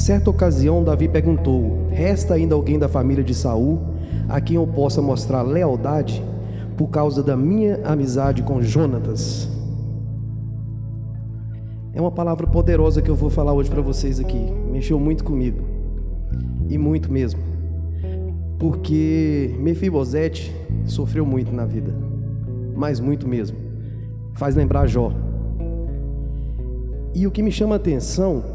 Certa ocasião, Davi perguntou: resta ainda alguém da família de Saul a quem eu possa mostrar lealdade por causa da minha amizade com Jonatas? É uma palavra poderosa que eu vou falar hoje para vocês aqui. Mexeu muito comigo, e muito mesmo, porque Mefibosete sofreu muito na vida, mas muito mesmo. Faz lembrar Jó. E o que me chama a atenção,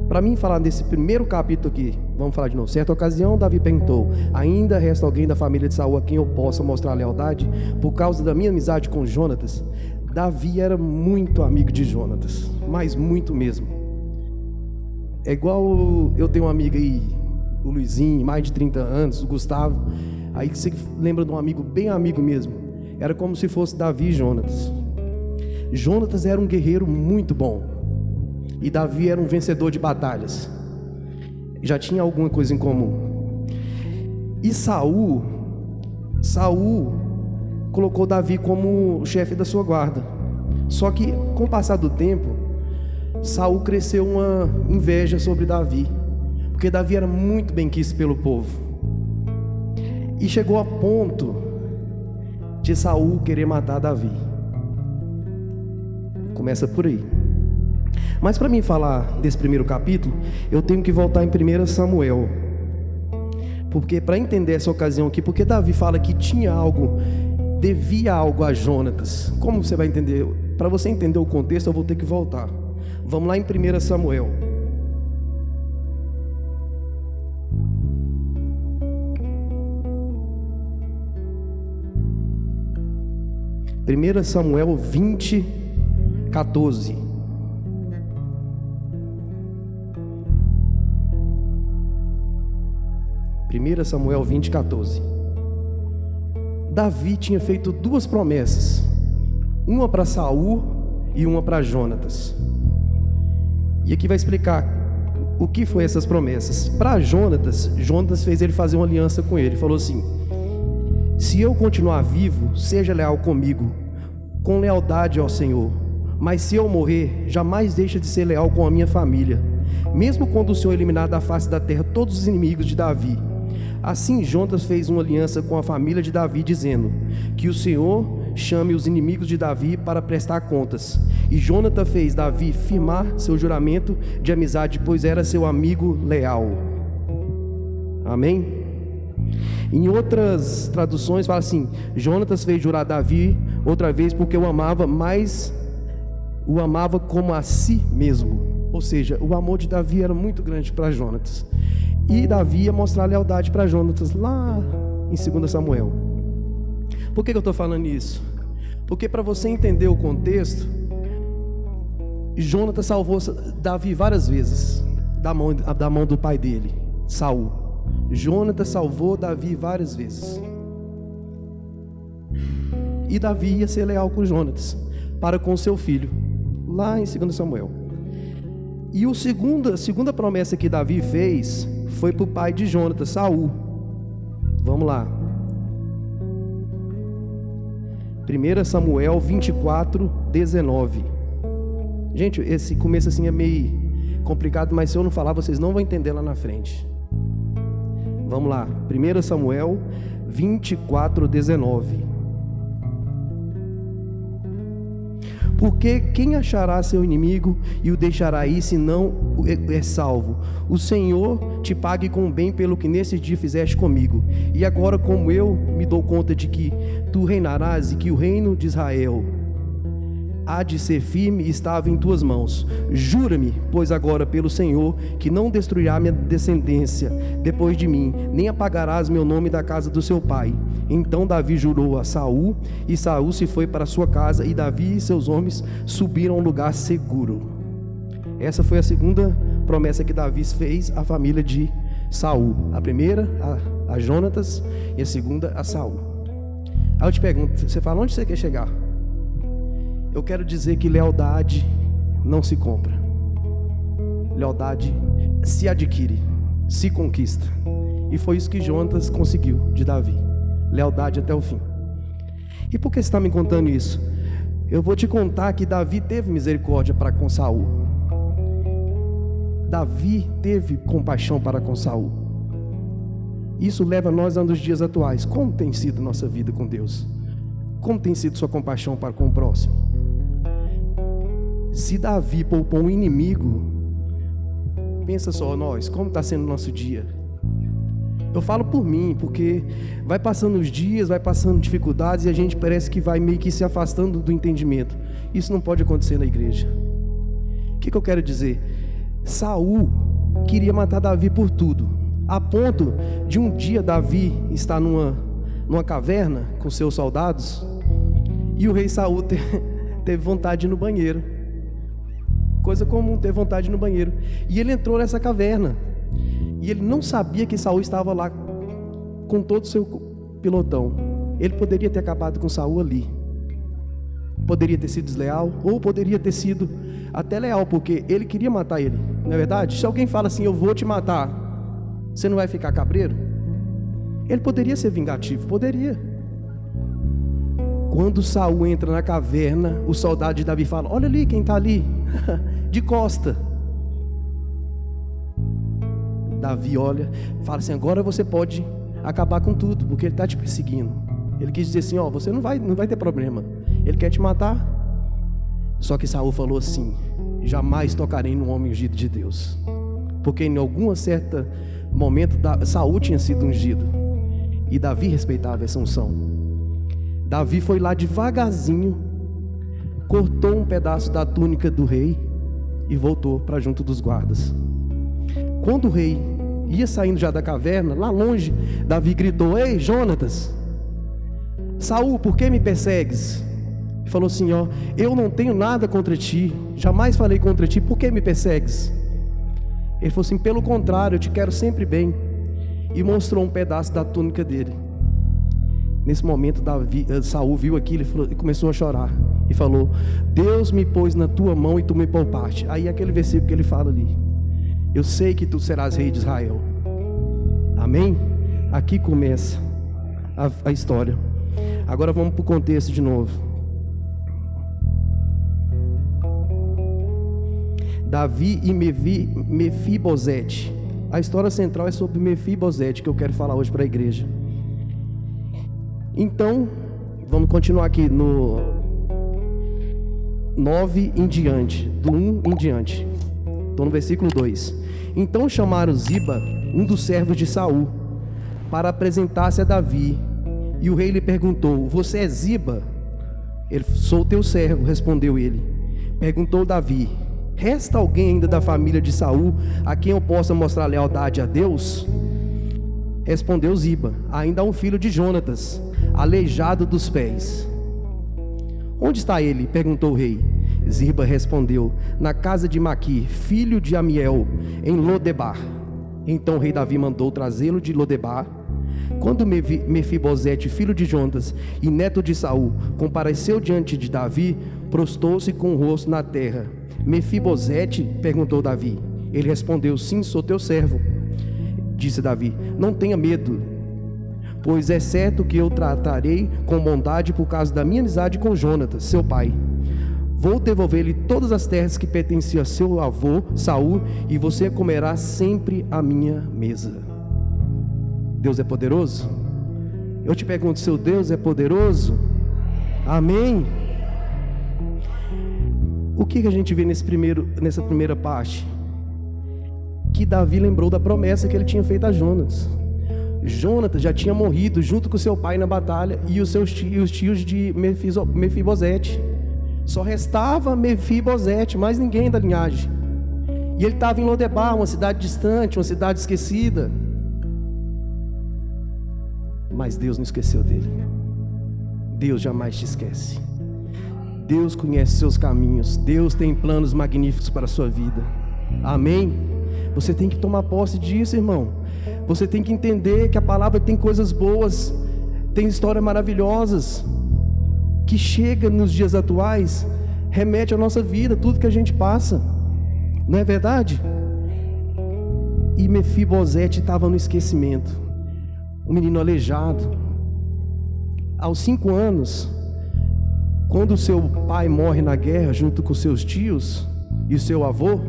para mim falar desse primeiro capítulo aqui, vamos falar de novo. Certa ocasião, Davi perguntou: ainda resta alguém da família de Saul a quem eu possa mostrar lealdade por causa da minha amizade com Jonatas? Davi era muito amigo de Jonatas, mas muito mesmo. É igual eu tenho um amigo aí, o Luizinho, mais de 30 anos, o Gustavo. Aí você lembra de um amigo, bem amigo mesmo. Era como se fosse Davi e Jonatas. Jonatas era um guerreiro muito bom, e Davi era um vencedor de batalhas. Já tinha alguma coisa em comum. E Saul colocou Davi como chefe da sua guarda. Só que com o passar do tempo, Saul cresceu uma inveja sobre Davi, porque Davi era muito bem quisto pelo povo. E chegou a ponto de Saul querer matar Davi. Começa por aí. Mas para mim falar desse primeiro capítulo, eu tenho que voltar em 1 Samuel. Porque para entender essa ocasião aqui, porque Davi fala que tinha algo, devia algo a Jonatas. Como você vai entender? Para você entender o contexto, eu vou ter que voltar. Vamos lá em 1 Samuel. Primeira Samuel 20, 14. Primeira Samuel 20, 14. Davi tinha feito duas promessas, uma para Saul e uma para Jonatas. E aqui vai explicar o que foi essas promessas. Para Jonatas fez ele fazer uma aliança com ele. Falou assim: se eu continuar vivo, seja leal comigo, com lealdade ao Senhor. Mas se eu morrer, jamais deixa de ser leal com a minha família, mesmo quando o Senhor eliminar da face da terra todos os inimigos de Davi. Assim Jonatas fez uma aliança com a família de Davi, dizendo: que o Senhor chame os inimigos de Davi para prestar contas. E Jonatas fez Davi firmar seu juramento de amizade, pois era seu amigo leal. Amém? Em outras traduções fala assim: Jonatas fez jurar Davi outra vez porque o amava, mas o amava como a si mesmo. Ou seja, o amor de Davi era muito grande para Jonatas. E Davi ia mostrar lealdade para Jonatas lá em 2 Samuel. Por que eu estou falando isso? Porque para você entender o contexto, Jonatas salvou Davi várias vezes da mão do pai dele, Saul. Jonatas salvou Davi várias vezes. E Davi ia ser leal com Jonatas para com seu filho, lá em 2 Samuel. E a segunda promessa que Davi fez foi para o pai de Jonatas, Saul. Vamos lá. 1 Samuel 24, 19. Gente, esse começo assim é meio complicado, mas se eu não falar, vocês não vão entender lá na frente. Vamos lá. 1 Samuel 24, 19. Porque quem achará seu inimigo e o deixará ir, se não é salvo? O Senhor te pague com bem pelo que nesse dia fizeste comigo. E agora, como eu me dou conta de que tu reinarás e que o reino de Israel há de ser firme, estava em tuas mãos. Jura-me, pois agora pelo Senhor, que não destruirá minha descendência depois de mim, nem apagarás meu nome da casa do seu pai. Então Davi jurou a Saul, e Saul se foi para sua casa, e Davi e seus homens subiram a um lugar seguro. Essa foi a segunda promessa que Davi fez à família de Saul. A primeira a Jonatas, e a segunda a Saul. Aí eu te pergunto, você fala, onde você quer chegar? Eu quero dizer que lealdade não se compra. Lealdade se adquire, se conquista. E foi isso que Jonatas conseguiu de Davi. Lealdade até o fim. E por que você está me contando isso? Eu vou te contar que Davi teve misericórdia para com Saul. Davi teve compaixão para com Saul. Isso leva nós nos dias atuais. Como tem sido nossa vida com Deus? Como tem sido sua compaixão para com o próximo? Se Davi poupou um inimigo, pensa só nós, como está sendo o nosso dia? Eu falo por mim, porque vai passando os dias, vai passando dificuldades e a gente parece que vai meio que se afastando do entendimento. Isso não pode acontecer na igreja. O que eu quero dizer? Saul queria matar Davi por tudo, a ponto de um dia Davi estar numa caverna com seus soldados e o rei Saul teve vontade de ir no banheiro. Coisa comum, ter vontade de ir no banheiro. E ele entrou nessa caverna. E ele não sabia que Saul estava lá com todo o seu pelotão. Ele poderia ter acabado com Saul ali. Poderia ter sido desleal, ou poderia ter sido até leal, porque ele queria matar ele. Não é verdade? Se alguém fala assim, eu vou te matar, você não vai ficar cabreiro? Ele poderia ser vingativo, poderia. Quando Saul entra na caverna, o soldado de Davi fala, olha ali quem está ali, de costa. Davi olha, fala assim, agora você pode acabar com tudo, porque ele está te perseguindo. Ele quis dizer assim, você não vai ter problema. Ele quer te matar. Só que Saul falou assim, jamais tocarei no homem ungido de Deus. Porque em algum certo momento Saul tinha sido ungido e Davi respeitava essa unção. Davi foi lá devagarzinho, cortou um pedaço da túnica do rei e voltou para junto dos guardas. Quando o rei ia saindo já da caverna, lá longe, Davi gritou, ei Jonatas, Saul, por que me persegues? Ele falou assim, eu não tenho nada contra ti, jamais falei contra ti, por que me persegues? Ele falou assim, pelo contrário, eu te quero sempre bem. E mostrou um pedaço da túnica dele. Nesse momento Saul viu aquilo e começou a chorar. E falou, Deus me pôs na tua mão e tu me poupaste. Aí aquele versículo que ele fala ali, eu sei que tu serás rei de Israel. Amém? Aqui começa a história. Agora vamos para o contexto de novo. Davi e Mefibosete. A história central é sobre Mefibosete, que eu quero falar hoje para a igreja. Então, vamos continuar aqui no 9 em diante, do 1 em diante. Estou no versículo 2. Então chamaram Ziba, um dos servos de Saul, para apresentar-se a Davi. E o rei lhe perguntou, você é Ziba? Ele, sou teu servo, respondeu ele. Perguntou Davi, resta alguém ainda da família de Saul a quem eu possa mostrar lealdade a Deus? Respondeu Ziba, ainda há um filho de Jonatas, aleijado dos pés. Onde está ele? Perguntou o rei. Ziba respondeu, na casa de Maqui, filho de Amiel, em Lodebar. Então o rei Davi mandou trazê-lo de Lodebar. Quando Mefibosete, filho de Jonatas e neto de Saul, compareceu diante de Davi, prostrou-se com o rosto na terra. Mefibosete? Perguntou Davi. Ele respondeu, sim, sou teu servo. Disse Davi, não tenha medo, pois é certo que eu tratarei com bondade por causa da minha amizade com Jonatas, seu pai. Vou devolver-lhe todas as terras que pertenciam a seu avô Saul, e você comerá sempre à minha mesa. Deus é poderoso? Eu te pergunto, seu Deus é poderoso? Amém? O que a gente vê nessa primeira parte? Que Davi lembrou da promessa que ele tinha feito a Jonatas. Jonatas já tinha morrido junto com seu pai na batalha e os tios de Mefibosete. Só restava Mefibosete, mais ninguém da linhagem. E ele estava em Lodebar, uma cidade distante, uma cidade esquecida. Mas Deus não esqueceu dele. Deus jamais te esquece. Deus conhece seus caminhos. Deus tem planos magníficos para a sua vida. Amém? Você tem que tomar posse disso, irmão. Você tem que entender que a palavra tem coisas boas, tem histórias maravilhosas, que chega nos dias atuais, remete à nossa vida, tudo que a gente passa. Não é verdade? E Mefibosete estava no esquecimento. Um menino aleijado. Aos 5 anos, quando seu pai morre na guerra junto com seus tios e o seu avô,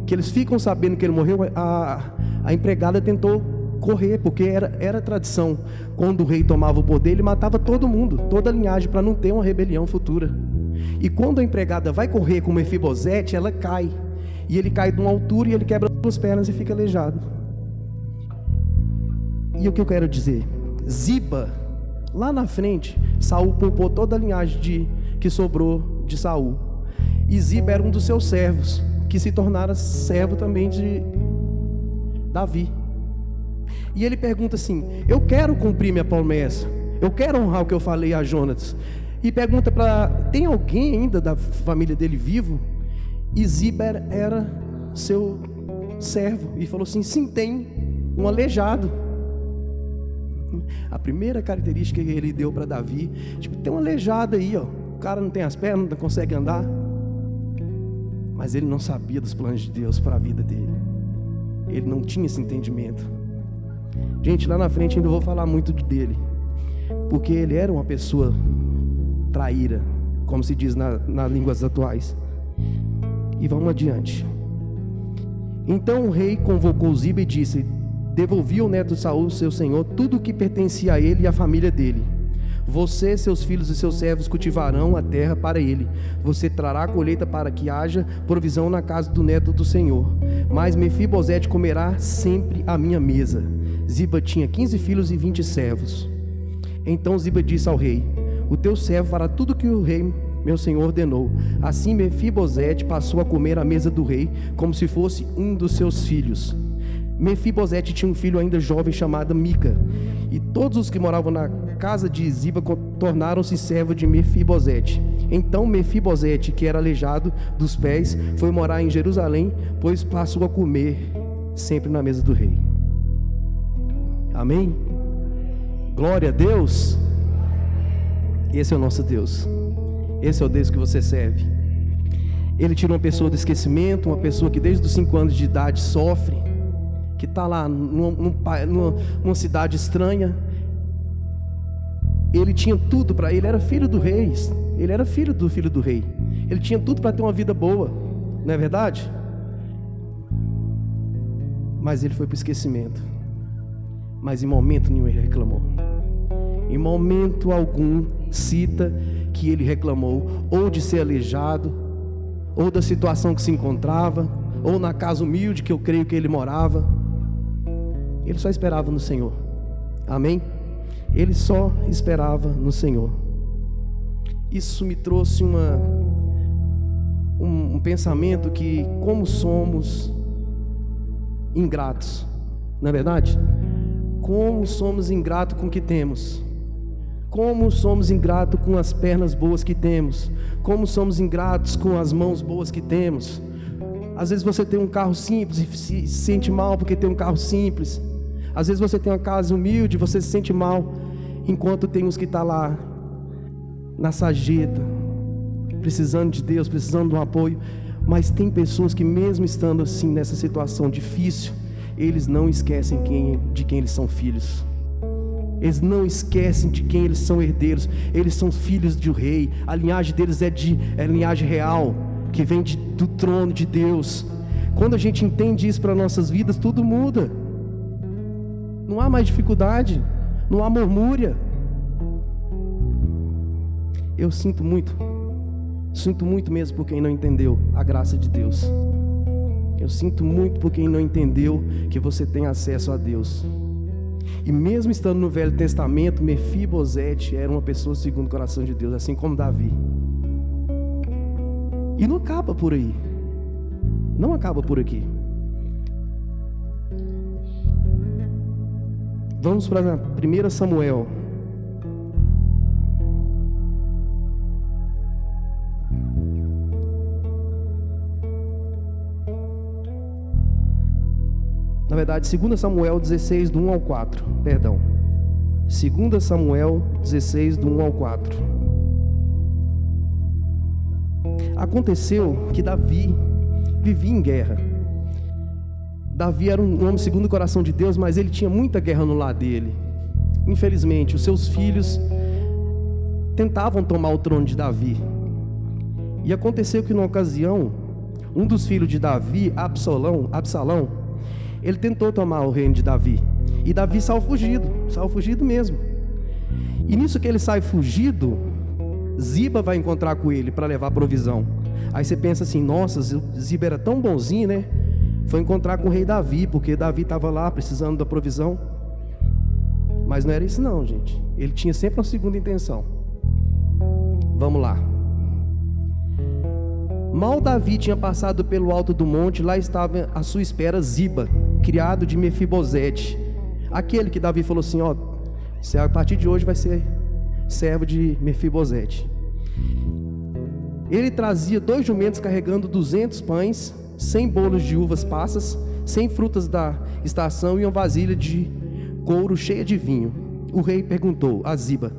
que eles ficam sabendo que ele morreu, a empregada tentou correr, porque era tradição. Quando o rei tomava o poder, ele matava todo mundo, toda a linhagem, para não ter uma rebelião futura. E quando a empregada vai correr com Mefibosete, ela cai. E ele cai de uma altura e ele quebra as pernas e fica aleijado. E o que eu quero dizer? Ziba, lá na frente, Saul poupou toda a linhagem que sobrou de Saul. E Ziba era um dos seus servos, que se tornara servo também de Davi. E ele pergunta assim: eu quero cumprir minha promessa, eu quero honrar o que eu falei a Jonatas. E pergunta tem alguém ainda da família dele vivo? E Ziba era seu servo, e falou assim: sim, tem um aleijado. A primeira característica que ele deu para Davi, tem um aleijado aí, ó. O cara não tem as pernas, não consegue andar. Mas ele não sabia dos planos de Deus para a vida dele. Ele não tinha esse entendimento. Gente, lá na frente ainda vou falar muito dele, porque ele era uma pessoa traíra, como se diz nas línguas atuais. E vamos adiante. Então o rei convocou Ziba e disse: devolvi ao neto de Saul, seu senhor, tudo o que pertencia a ele e à família dele. Você, seus filhos e seus servos cultivarão a terra para ele. Você trará a colheita para que haja provisão na casa do neto do Senhor. Mas Mefibosete comerá sempre à minha mesa. Ziba tinha 15 filhos e 20 servos. Então Ziba disse ao rei: o teu servo fará tudo o que o rei, meu senhor, ordenou. Assim Mefibosete passou a comer à mesa do rei, como se fosse um dos seus filhos. Mefibosete tinha um filho ainda jovem chamado Mica, e todos os que moravam na casa de Ziba tornaram-se servos de Mefibosete. Então Mefibosete, que era aleijado dos pés, foi morar em Jerusalém, pois passou a comer sempre na mesa do rei. Amém? Glória a Deus. Esse é o nosso Deus. Esse é o Deus que você serve. Ele tira uma pessoa do esquecimento, uma pessoa que desde os 5 anos de idade sofre, que está lá numa cidade estranha. Ele tinha tudo para ele, era filho do rei. Ele era filho do rei. Ele tinha tudo para ter uma vida boa, não é verdade? Mas ele foi para o esquecimento. Mas em momento nenhum ele reclamou. Em momento algum cita que ele reclamou, ou de ser aleijado, ou da situação que se encontrava, ou na casa humilde que eu creio que ele morava. Ele só esperava no Senhor. Amém? Ele só esperava no Senhor. Isso me trouxe um pensamento que, como somos ingratos, não é verdade? Como somos ingratos com o que temos. Como somos ingratos com as pernas boas que temos. Como somos ingratos com as mãos boas que temos. Às vezes você tem um carro simples e se sente mal porque tem um carro simples. Às vezes você tem uma casa humilde e você se sente mal, enquanto tem uns que estão lá na sarjeta, precisando de Deus, precisando de um apoio. Mas tem pessoas que, mesmo estando assim nessa situação difícil, eles não esquecem de quem eles são filhos. Eles não esquecem de quem eles são herdeiros. Eles são filhos de um rei. A linhagem deles é linhagem real, que vem do trono de Deus. Quando a gente entende isso para nossas vidas, tudo muda. Não há mais dificuldade, não há murmúria. Eu sinto muito mesmo por quem não entendeu a graça de Deus. Eu sinto muito por quem não entendeu que você tem acesso a Deus. E mesmo estando no Velho Testamento, Mefibosete era uma pessoa segundo o coração de Deus, assim como Davi. E não acaba por aí. Não acaba por aqui. Vamos para 1 Samuel. Na verdade, 2 Samuel 16, do 1 ao 4. Perdão. 2 Samuel 16, do 1 ao 4. Aconteceu que Davi vivia em guerra. Davi era um homem segundo o coração de Deus, mas ele tinha muita guerra no lar dele. Infelizmente, os seus filhos tentavam tomar o trono de Davi. E aconteceu que numa ocasião, um dos filhos de Davi, Absalão, ele tentou tomar o reino de Davi. E Davi saiu fugido mesmo. E nisso que ele sai fugido, Ziba vai encontrar com ele para levar provisão. Aí você pensa assim, nossa, Ziba era tão bonzinho, né? Foi encontrar com o rei Davi, porque Davi estava lá precisando da provisão. Mas não era isso não, gente. Ele tinha sempre uma segunda intenção. Vamos lá. Mal Davi tinha passado pelo alto do monte, lá estava à sua espera Ziba, criado de Mefibosete. Aquele que Davi falou assim, ó, você a partir de hoje vai ser servo de Mefibosete. Ele trazia 2 jumentos carregando 200 pães, 100 bolos de uvas passas, 100 frutas da estação e uma vasilha de couro cheia de vinho. O rei perguntou a Ziba,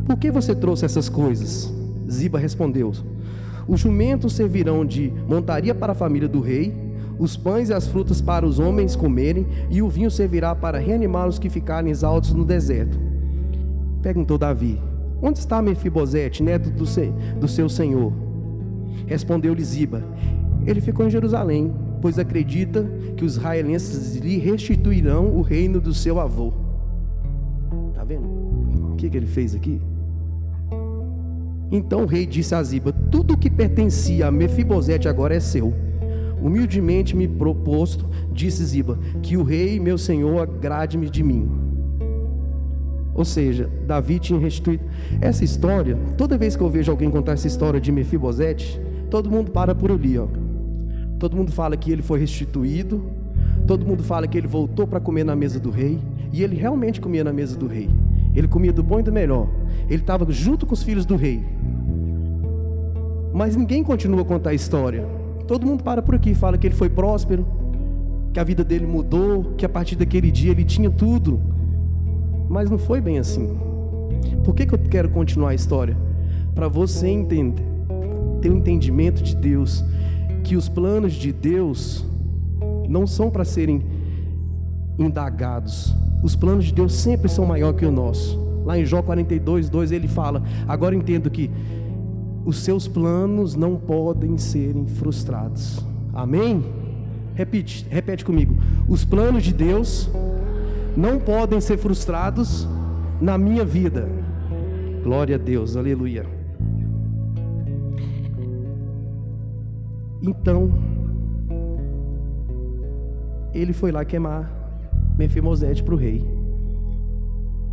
por que você trouxe essas coisas? Ziba respondeu, os jumentos servirão de montaria para a família do rei, os pães e as frutas para os homens comerem, e o vinho servirá para reanimar os que ficarem exaustos no deserto. Perguntou Davi, onde está Mefibosete, neto do seu senhor? Respondeu-lhe Ziba, ele ficou em Jerusalém, pois acredita que os israelenses lhe restituirão o reino do seu avô. Está vendo? O que ele fez aqui? Então o rei disse a Ziba, tudo que pertencia a Mefibosete agora é seu. Humildemente me proposto, disse Ziba, que o rei, meu senhor, agrade-me de mim. Ou seja, Davi tinha restituído. Essa história, toda vez que eu vejo alguém contar essa história de Mefibosete, todo mundo para por ali, ó. Todo mundo fala que ele foi restituído, todo mundo fala que ele voltou para comer na mesa do rei, e ele realmente comia na mesa do rei. Ele comia do bom e do melhor. Ele estava junto com os filhos do rei. Mas ninguém continua a contar a história. Todo mundo para por aqui, fala que ele foi próspero, que a vida dele mudou, que a partir daquele dia ele tinha tudo. Mas não foi bem assim. Por que eu quero continuar a história? Para você entender, ter um entendimento de Deus, que os planos de Deus não são para serem indagados. Os planos de Deus sempre são maiores que o nosso. Lá em Jó 42:2 ele fala, agora entendo que os seus planos não podem serem frustrados. Amém? Repete comigo. Os planos de Deus não podem ser frustrados na minha vida. Glória a Deus, aleluia. Então, ele foi lá queimar Mefibosete para o rei.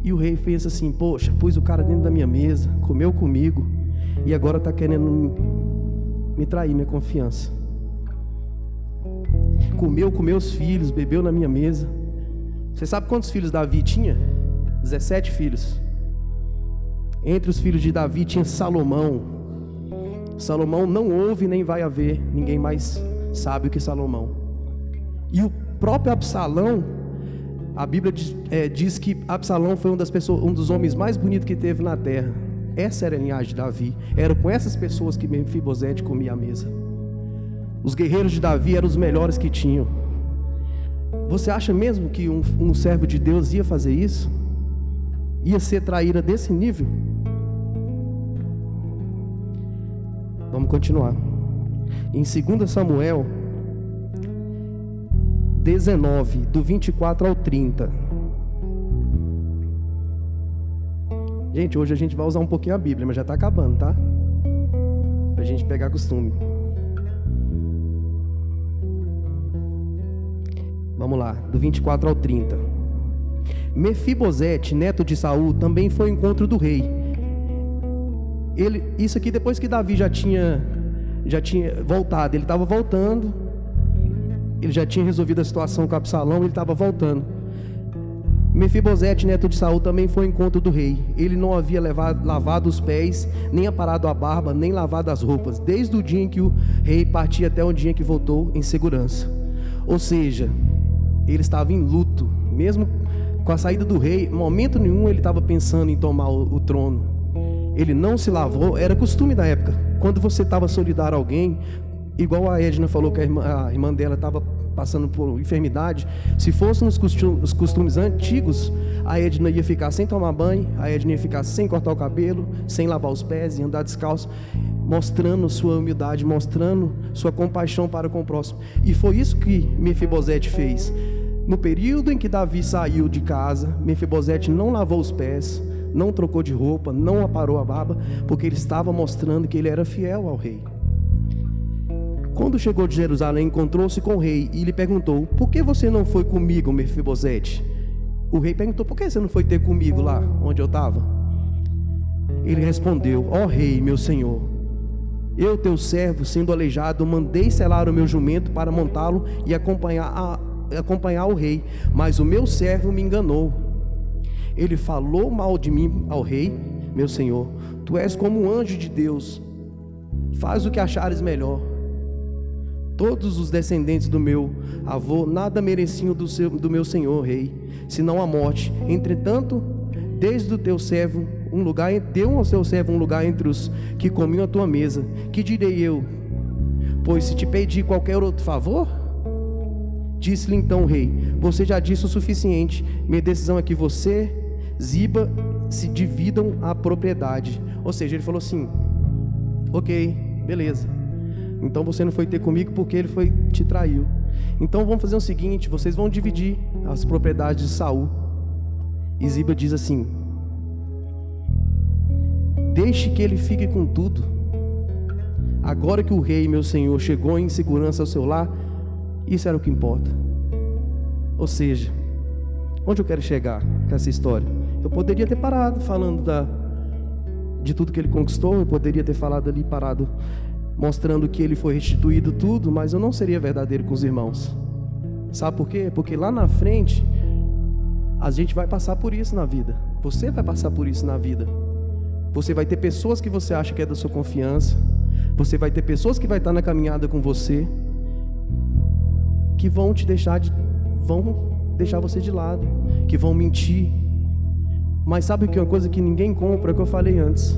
E o rei fez assim, poxa, pus o cara dentro da minha mesa, comeu comigo, e agora está querendo me trair minha confiança. Comeu com meus filhos, bebeu na minha mesa. Você sabe quantos filhos Davi tinha? 17 filhos. Entre os filhos de Davi tinha Salomão. Salomão não houve nem vai haver ninguém mais sábio que Salomão. E o próprio Absalão, a Bíblia diz que Absalão foi um dos homens mais bonitos que teve na terra. Essa era a linhagem de Davi. Era com essas pessoas que Mefibosete comia à mesa. Os guerreiros de Davi eram os melhores que tinham. Você acha mesmo que um servo de Deus ia fazer isso? Ia ser traíra desse nível? Vamos continuar. Em 2 Samuel 19, do 24 ao 30. Gente, hoje a gente vai usar um pouquinho a Bíblia, mas já está acabando, tá? Pra gente pegar costume. Vamos lá, do 24 ao 30. Mefibosete, neto de Saul, também foi ao encontro do rei. Isso aqui depois que Davi já tinha voltado. Ele estava voltando. Ele já tinha resolvido a situação com Absalão, ele estava voltando. Mefibosete, neto de Saul, também foi ao encontro do rei. Ele não havia lavado os pés, nem aparado a barba, nem lavado as roupas, desde o dia em que o rei partia até o dia em que voltou em segurança. Ou seja, ele estava em luto. Mesmo com a saída do rei, em momento nenhum ele estava pensando em tomar o trono. Ele não se lavou, era costume da época. Quando você estava solidário a alguém, igual a Edna falou que a irmã dela estava passando por enfermidade. Se fossem os costumes antigos, a Edna ia ficar sem tomar banho, a Edna ia ficar sem cortar o cabelo, sem lavar os pés e andar descalço, mostrando sua humildade, mostrando sua compaixão para com o próximo. E foi isso que Mefibosete fez. No período em que Davi saiu de casa, Mefibosete não lavou os pés, não trocou de roupa, não aparou a barba, porque ele estava mostrando que ele era fiel ao rei. Quando chegou de Jerusalém, encontrou-se com o rei e lhe perguntou: por que você não foi comigo, Mefibosete? O rei perguntou: por que você não foi ter comigo lá onde eu estava? Ele respondeu: ó rei, meu senhor, eu, teu servo, sendo aleijado, mandei selar o meu jumento para montá-lo e acompanhar o rei, mas o meu servo me enganou. Ele falou mal de mim ao rei, meu senhor. Tu és como um anjo de Deus, faz o que achares melhor. Todos os descendentes do meu avô nada mereciam do meu senhor rei, senão a morte. Entretanto, desde o teu servo deu ao seu servo um lugar entre os que comiam a tua mesa. Que direi eu? Pois se te pedir qualquer outro favor? Disse-lhe então o rei: você já disse o suficiente. Minha decisão é que você, Ziba, se dividam a propriedade. Ou seja, ele falou assim: ok, beleza, então você não foi ter comigo porque ele te traiu. Então vamos fazer o seguinte: vocês vão dividir as propriedades de Saul. E Ziba diz assim: deixe que ele fique com tudo. Agora que o rei, meu senhor, chegou em segurança ao seu lar, isso era o que importa. Ou seja, onde eu quero chegar com essa história? Eu poderia ter parado falando de tudo que ele conquistou, eu poderia ter falado ali, parado, mostrando que ele foi restituído tudo, mas eu não seria verdadeiro com os irmãos. Sabe por quê? Porque lá na frente, a gente vai passar por isso na vida. Você vai passar por isso na vida. Você vai ter pessoas que você acha que é da sua confiança. Você vai ter pessoas que vai estar na caminhada com você, que vão deixar você de lado, que vão mentir. Mas sabe que é uma coisa que ninguém compra, é o que eu falei antes: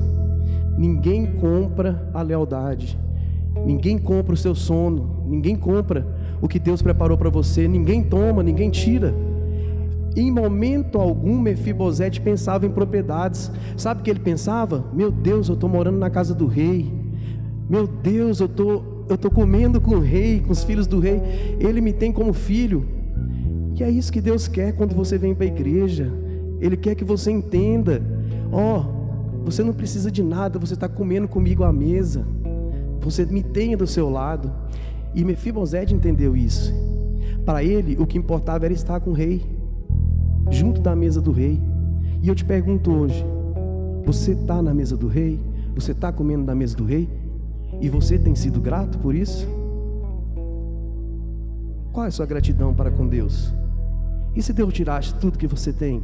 ninguém compra a lealdade, ninguém compra o seu sono, ninguém compra o que Deus preparou para você, ninguém toma, ninguém tira. Em momento algum Mefibosete pensava em propriedades. Sabe o que ele pensava? Meu Deus, eu estou morando na casa do rei. Meu Deus, eu estou comendo com o rei, com os filhos do rei. Ele me tem como filho. E é isso que Deus quer quando você vem para a igreja. Ele quer que você entenda: você não precisa de nada, você está comendo comigo à mesa, você me tem do seu lado. E Mefibosete entendeu isso. Para ele, o que importava era estar com o rei, junto da mesa do rei. E eu te pergunto hoje: você está na mesa do rei? Você está comendo na mesa do rei? E você tem sido grato por isso? Qual é a sua gratidão para com Deus? E se Deus tirasse tudo que você tem?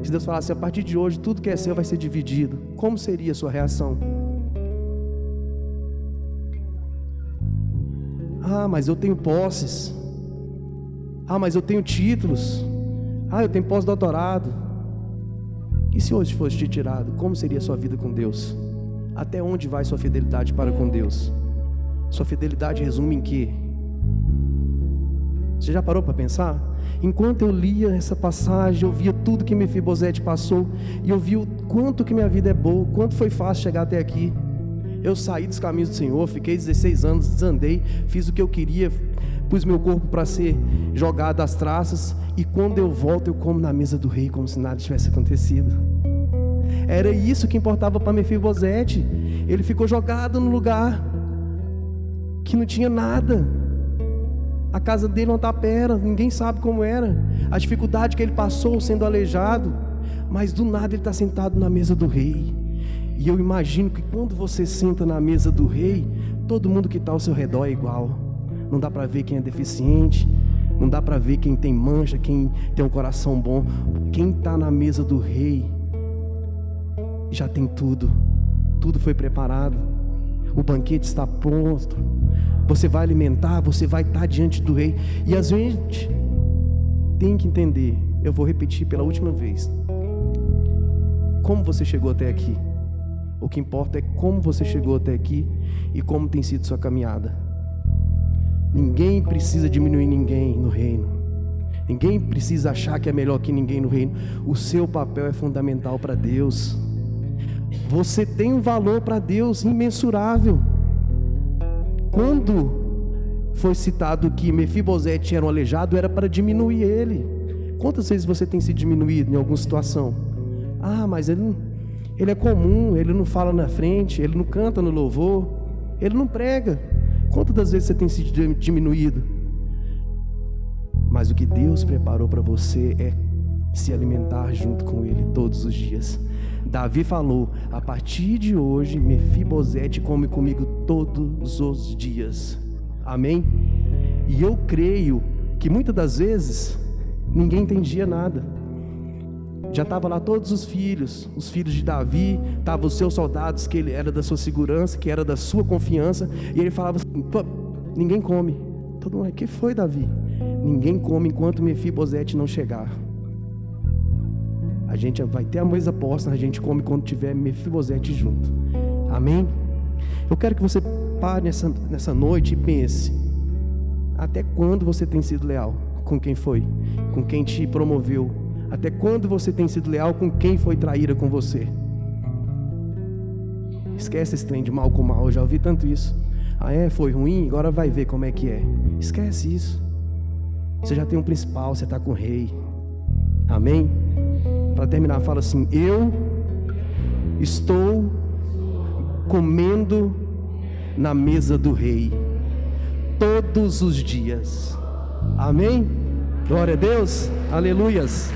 Se Deus falasse: a partir de hoje tudo que é seu vai ser dividido, como seria a sua reação? Mas eu tenho posses. Mas eu tenho títulos. Eu tenho pós-doutorado. E se hoje fosse te tirado, como seria a sua vida com Deus? Até onde vai sua fidelidade para com Deus? Sua fidelidade resume em quê? Você já parou para pensar? Enquanto eu lia essa passagem, eu via tudo que Mefibosete passou, e eu vi o quanto que minha vida é boa, o quanto foi fácil chegar até aqui. Eu saí dos caminhos do Senhor, fiquei 16 anos, desandei, fiz o que eu queria, pus meu corpo para ser jogado às traças, e quando eu volto, eu como na mesa do rei, como se nada tivesse acontecido. Era isso que importava para Mefibosete. Ele ficou jogado no lugar que não tinha nada. A casa dele é uma tapera, ninguém sabe como era, a dificuldade que ele passou sendo aleijado, mas do nada ele está sentado na mesa do rei. E eu imagino que quando você senta na mesa do rei, todo mundo que está ao seu redor é igual. Não dá para ver quem é deficiente, não dá para ver quem tem mancha, quem tem um coração bom. Quem está na mesa do rei já tem tudo, tudo foi preparado, o banquete está pronto, você vai alimentar, você vai estar diante do rei. E a gente tem que entender, eu vou repetir pela última vez: como você chegou até aqui? O que importa é como você chegou até aqui e como tem sido sua caminhada. Ninguém precisa diminuir ninguém no reino. Ninguém precisa achar que é melhor que ninguém no reino. O seu papel é fundamental para Deus. Você tem um valor para Deus imensurável. Quando foi citado que Mefibosete era um aleijado, era para diminuir ele. Quantas vezes você tem se diminuído em alguma situação? Ah, mas ele é comum, ele não fala na frente, ele não canta no louvor, ele não prega. Quantas das vezes você tem se diminuído? Mas o que Deus preparou para você é se alimentar junto com Ele todos os dias. Davi falou: a partir de hoje, Mefibosete come comigo todos os dias. Amém? E eu creio que muitas das vezes ninguém entendia nada. Já estava lá todos os filhos de Davi, estavam os seus soldados, que ele era da sua segurança, que era da sua confiança, e ele falava assim: ninguém come. Todo mundo: que foi, Davi? Ninguém come enquanto Mefibosete não chegar. A gente vai ter a mesa posta, a gente come quando tiver Mefibosete junto. Amém? Eu quero que você pare nessa noite e pense: até quando você tem sido leal com quem foi? Com quem te promoveu? Até quando você tem sido leal com quem foi traíra com você? Esquece esse trem de mal com mal. Eu já ouvi tanto isso. Foi ruim, agora vai ver como é que é. Esquece isso. Você já tem um principal, você está com o rei. Amém? Para terminar, fala assim: eu estou comendo na mesa do rei todos os dias. Amém? Glória a Deus. Aleluias.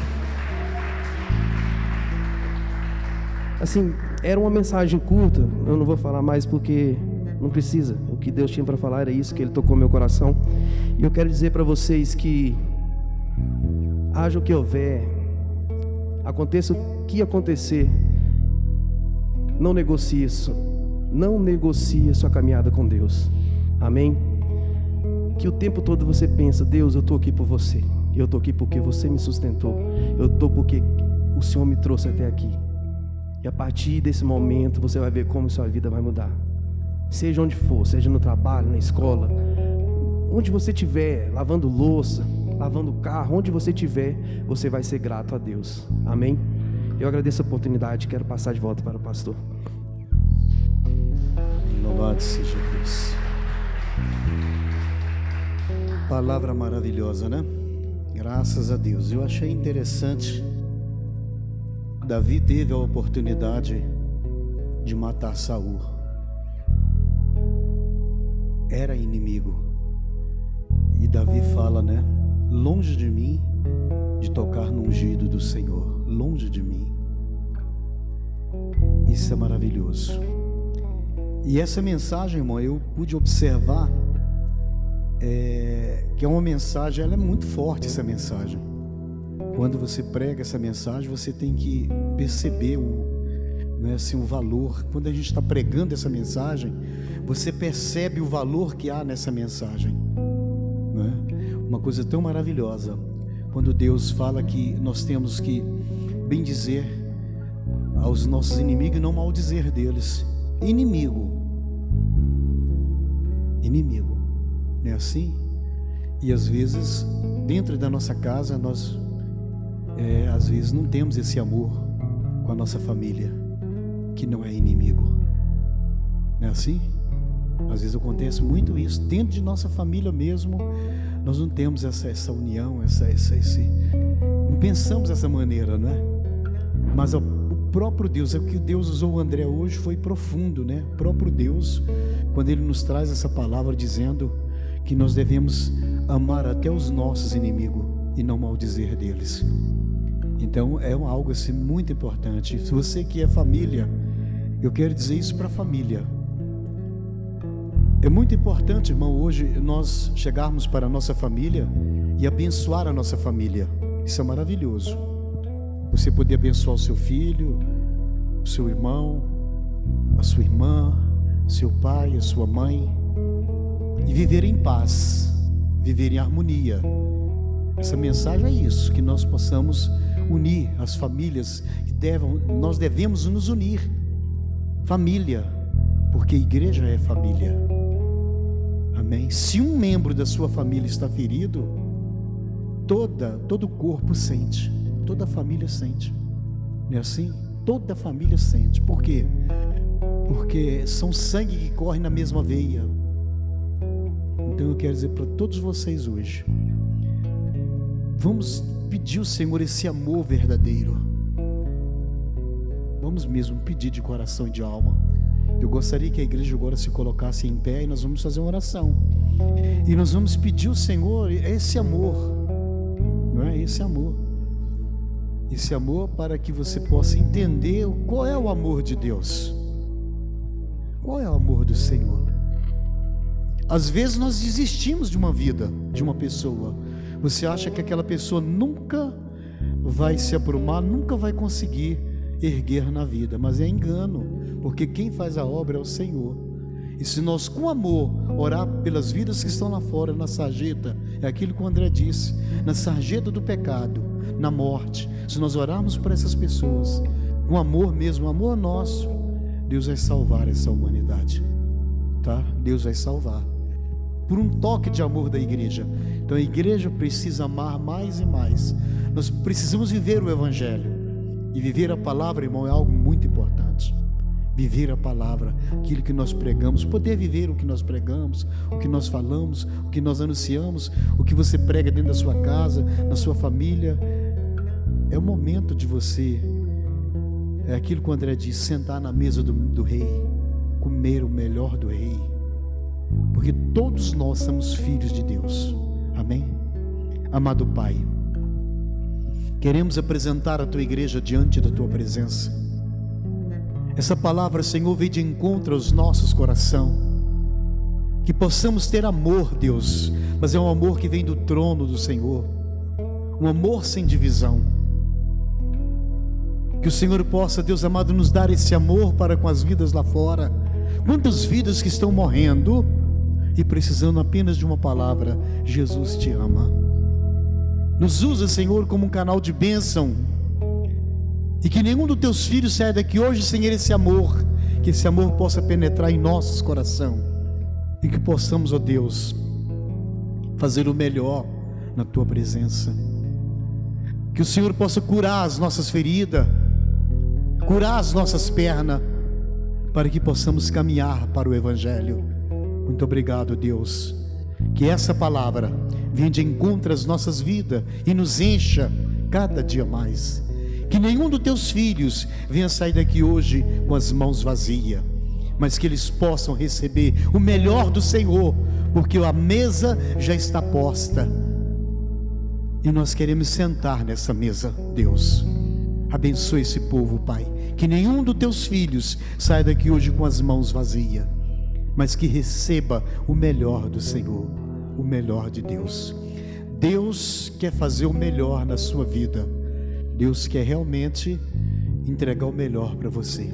Assim, era uma mensagem curta, eu não vou falar mais porque não precisa. O que Deus tinha para falar era isso, que Ele tocou meu coração. E eu quero dizer para vocês que haja o que houver, aconteça o que acontecer, não negocie isso. Não negocie a sua caminhada com Deus. Amém? Que o tempo todo você pensa: Deus, eu estou aqui por você. Eu estou aqui porque você me sustentou. Eu estou porque o Senhor me trouxe até aqui. E a partir desse momento você vai ver como sua vida vai mudar. Seja onde for, seja no trabalho, na escola, onde você estiver, lavando louça, lavando carro, onde você estiver, você vai ser grato a Deus. Amém? Eu agradeço a oportunidade, quero passar de volta para o pastor. Louvado seja Deus. Palavra maravilhosa, né? Graças a Deus. Eu achei interessante. Davi teve a oportunidade de matar Saul. Era inimigo. E Davi fala, né? Longe de mim de tocar no ungido do Senhor. Longe de mim. Isso é maravilhoso. E essa mensagem, irmão, eu pude observar que é uma mensagem, ela é muito forte, essa mensagem. Quando você prega essa mensagem, você tem que perceber o valor. Quando a gente está pregando essa mensagem, você percebe o valor que há nessa mensagem, não é? Uma coisa tão maravilhosa, quando Deus fala que nós temos que bendizer aos nossos inimigos e não maldizer deles. Inimigo, não é assim? E às vezes, dentro da nossa casa, nós às vezes não temos esse amor com a nossa família, que não é inimigo, não é assim? Às vezes acontece muito isso, dentro de nossa família mesmo, nós não temos essa união, não pensamos dessa maneira, não é? Mas o próprio Deus, é o que Deus usou o André hoje, foi profundo, né? O próprio Deus, quando Ele nos traz essa palavra dizendo que nós devemos amar até os nossos inimigos e não maldizer deles. Então é algo assim muito importante. Se você que é família, eu quero dizer isso para a família. É muito importante, irmão, hoje nós chegarmos para a nossa família e abençoar a nossa família. Isso é maravilhoso. Você poder abençoar o seu filho, o seu irmão, a sua irmã, seu pai, a sua mãe, e viver em paz, viver em harmonia. Essa mensagem é isso, que nós possamos unir as famílias, nós devemos nos unir. Família, porque a igreja é família. Amém? Amém? Se um membro da sua família está ferido, todo o corpo sente, toda a família sente. Não é assim? Toda a família sente. Por quê? Porque são sangue que corre na mesma veia. Então eu quero dizer para todos vocês hoje, vamos pedir ao Senhor esse amor verdadeiro. Vamos mesmo pedir de coração e de alma. Eu gostaria que a igreja agora se colocasse em pé e nós vamos fazer uma oração. E nós vamos pedir ao Senhor esse amor, não é? Esse amor. Esse amor para que você possa entender qual é o amor de Deus. Qual é o amor do Senhor? Às vezes nós desistimos de uma vida, de uma pessoa. Você acha que aquela pessoa nunca vai se aprumar, nunca vai conseguir erguer na vida, mas é engano, porque quem faz a obra é o Senhor. E se nós com amor orar pelas vidas que estão lá fora, na sarjeta, é aquilo que o André disse, na sarjeta do pecado, na morte, se nós orarmos por essas pessoas, com amor mesmo, amor nosso, Deus vai salvar essa humanidade, tá? Deus vai salvar, por um toque de amor da igreja. Então a igreja precisa amar mais e mais. Nós precisamos viver o Evangelho. E viver a palavra, irmão, é algo muito importante. Viver a palavra, aquilo que nós pregamos, poder viver o que nós pregamos, o que nós falamos, o que nós anunciamos, o que você prega dentro da sua casa, na sua família. É o momento de você, é aquilo que o André diz, sentar na mesa do rei, comer o melhor do rei, porque todos nós somos filhos de Deus. Amém? Amado Pai, queremos apresentar a Tua igreja diante da Tua presença. Essa palavra, Senhor, veio de encontro aos nossos corações. Que possamos ter amor, Deus, mas é um amor que vem do trono do Senhor. Um amor sem divisão. Que o Senhor possa, Deus amado, nos dar esse amor para com as vidas lá fora. Quantas vidas que estão morrendo e precisando apenas de uma palavra: Jesus te ama. Nos usa, Senhor, como um canal de bênção. E que nenhum dos teus filhos saia daqui hoje sem esse amor. Que esse amor possa penetrar em nossos corações. E que possamos, ó Deus, fazer o melhor na tua presença. Que o Senhor possa curar as nossas feridas, curar as nossas pernas, para que possamos caminhar para o Evangelho. Muito obrigado, Deus. Que essa palavra venha de encontro às nossas vidas e nos encha cada dia mais. Que nenhum dos teus filhos venha sair daqui hoje com as mãos vazias, mas que eles possam receber o melhor do Senhor, porque a mesa já está posta e nós queremos sentar nessa mesa. Deus, abençoe esse povo, Pai. Que nenhum dos teus filhos saia daqui hoje com as mãos vazias, mas que receba o melhor do Senhor, o melhor de Deus. Deus quer fazer o melhor na sua vida. Deus quer realmente entregar o melhor para você.